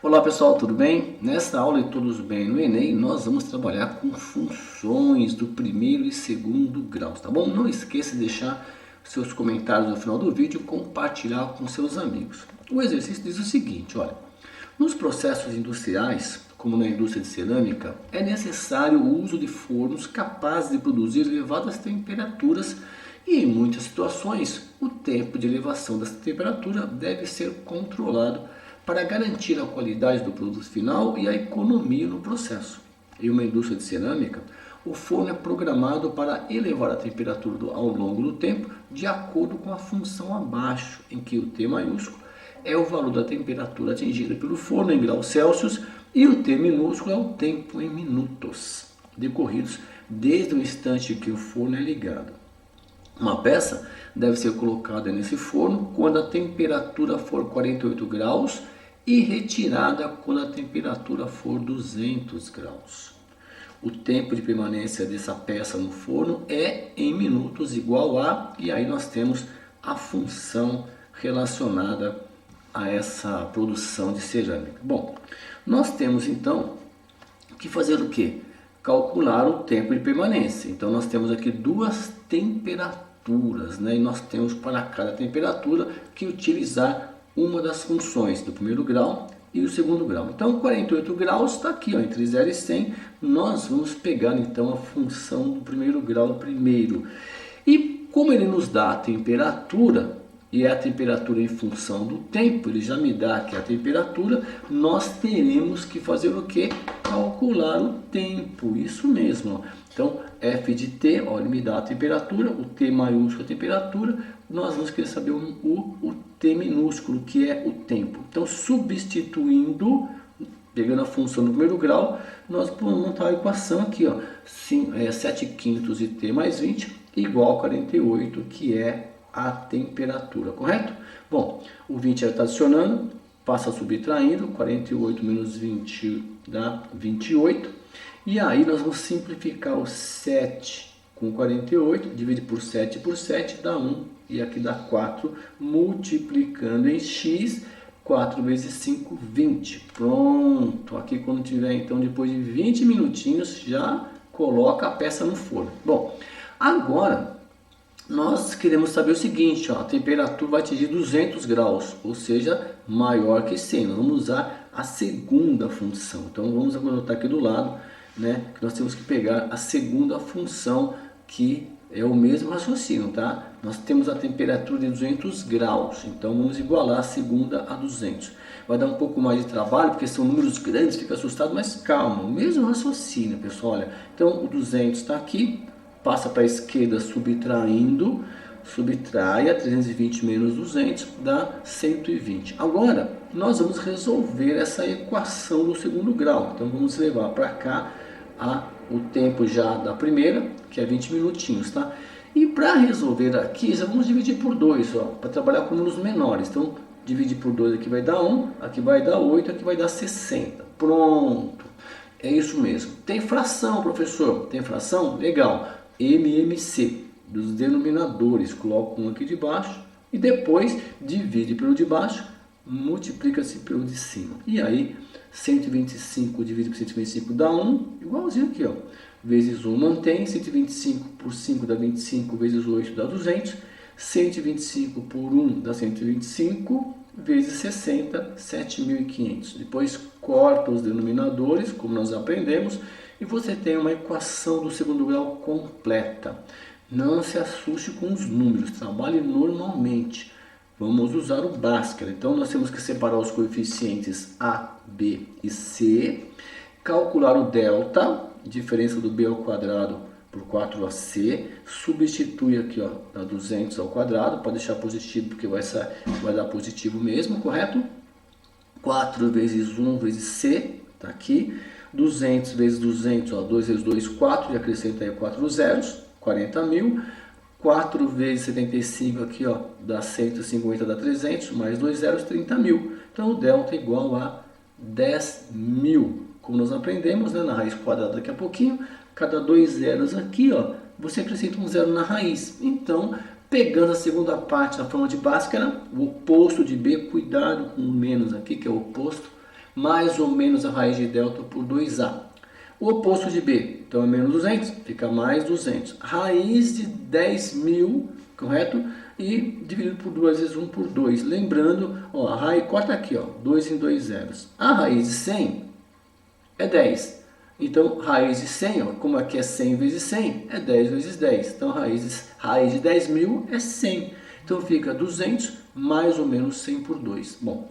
Olá pessoal, tudo bem? Nesta aula de Todos Bem no Enem, nós vamos trabalhar com funções do primeiro e segundo graus, tá bom? Não esqueça de deixar seus comentários no final do vídeo e compartilhar com seus amigos. O exercício diz o seguinte, olha, nos processos industriais, como na indústria de cerâmica, é necessário o uso de fornos capazes de produzir elevadas temperaturas e, em muitas situações, o tempo de elevação dessa temperatura deve ser controlado para garantir a qualidade do produto final e a economia no processo. Em uma indústria de cerâmica, o forno é programado para elevar a temperatura ao longo do tempo de acordo com a função abaixo, em que o T maiúsculo é o valor da temperatura atingida pelo forno em graus Celsius e o T minúsculo é o tempo em minutos decorridos desde o instante que o forno é ligado. Uma peça deve ser colocada nesse forno quando a temperatura for 48 graus e retirada quando a temperatura for 200 graus. O tempo de permanência dessa peça no forno é em minutos igual a, e aí nós temos a função relacionada a essa produção de cerâmica. Bom, nós temos então que fazer o quê? Calcular o tempo de permanência. Então nós temos aqui duas temperaturas, né? E nós temos para cada temperatura que utilizar uma das funções do primeiro grau e o segundo grau. Então 48 graus está aqui, ó, entre 0 e 100, nós vamos pegar então a função do primeiro grau primeiro. E como ele nos dá a temperatura, e é a temperatura em função do tempo, ele já me dá aqui a temperatura, nós teremos que fazer o que? Calcular o tempo, isso mesmo. Ó. Então, F de T, ó, ele me dá a temperatura, o T maiúsculo a temperatura, nós vamos querer saber o T minúsculo, que é o tempo. Então, substituindo, pegando a função do primeiro grau, nós vamos montar a equação aqui, ó, 7 quintos de T mais 20 igual a 48, que é a temperatura, correto? Bom, o 20 já está adicionando, passa subtraindo, 48 menos 20 dá 28, e aí nós vamos simplificar o 7 com 48, divide por 7 dá 1, e aqui dá 4, multiplicando em x, 4 vezes 5, 20. Pronto, aqui quando tiver, então, depois de 20 minutinhos, já coloca a peça no forno. Bom, agora nós queremos saber o seguinte, ó, a temperatura vai atingir 200 graus, ou seja, maior que 100. Nós vamos usar a segunda função. Então vamos anotar aqui do lado, né, que nós temos que pegar a segunda função, que é o mesmo raciocínio, tá? Nós temos a temperatura de 200 graus, então vamos igualar a segunda a 200. Vai dar um pouco mais de trabalho, porque são números grandes, fica assustado, mas calma, o mesmo raciocínio, pessoal. Olha, então o 200 está aqui, passa para a esquerda subtraindo, subtrai a 320 menos 200, dá 120. Agora, nós vamos resolver essa equação do segundo grau. Então, vamos levar para cá o tempo já da primeira, que é 20 minutinhos, tá? E para resolver aqui, já vamos dividir por 2, para trabalhar com números menores. Então, dividir por 2 aqui vai dar 1, aqui vai dar 8, aqui vai dar 60. Pronto! É isso mesmo. Tem fração, professor? Tem fração? Legal. MMC, dos denominadores, coloca um aqui de baixo e depois divide pelo de baixo, multiplica-se pelo de cima. E aí, 125 dividido por 125 dá 1, igualzinho aqui, ó. Vezes 1 mantém, 125 por 5 dá 25, vezes 8 dá 200, 125 por 1 dá 125, vezes 60, 7.500. Depois corta os denominadores, como nós aprendemos, e você tem uma equação do segundo grau completa. Não se assuste com os números, trabalhe normalmente. Vamos usar o Bhaskara. Então nós temos que separar os coeficientes A, B e C, calcular o delta, diferença do B ao quadrado por 4AC, substitui aqui, ó, dá 200 ao quadrado, pode deixar positivo porque vai dar positivo mesmo, correto? 4 vezes 1 vezes C, tá aqui. 200 vezes 200, ó, 2 vezes 2, 4, e acrescenta aí 4 zeros, 40 mil. 4 vezes 75 aqui, ó, dá 150, dá 300, mais 2 zeros, 30 mil. Então o delta é igual a 10 mil. Como nós aprendemos, né, na raiz quadrada daqui a pouquinho, cada 2 zeros aqui, ó, você acrescenta um zero na raiz. Então, pegando a segunda parte na forma de Bhaskara, o oposto de B, cuidado com o menos aqui, que é o oposto, mais ou menos a raiz de delta por 2A. O oposto de B, então é menos 200, fica mais 200. Raiz de 10.000, correto? E dividido por 2 vezes 1 por 2. Lembrando, ó, a raiz, corta aqui, ó, 2 em 2 zeros. A raiz de 100 é 10. Então, raiz de 100, ó, como aqui é 100 vezes 100, é 10 vezes 10. Então, raiz de 10.000 é 100. Então, fica 200 mais ou menos 100 por 2. Bom,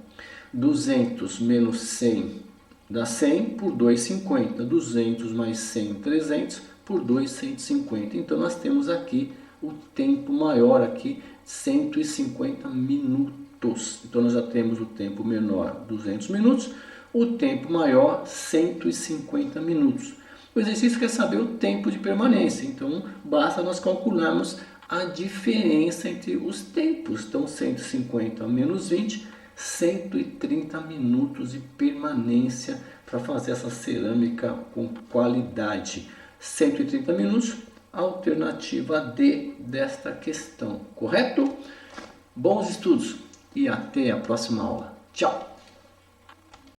200 menos 100 dá 100 por 2, 50. 200 mais 100, 300 por 2, 150. Então, nós temos aqui o tempo maior aqui, 150 minutos. Então, nós já temos o tempo menor, 200 minutos, o tempo maior, 150 minutos. O exercício quer saber o tempo de permanência, então basta nós calcularmos a diferença entre os tempos. Então, 150 menos 20, 130 minutos de permanência para fazer essa cerâmica com qualidade. 130 minutos, alternativa D desta questão, correto? Bons estudos e até a próxima aula. Tchau!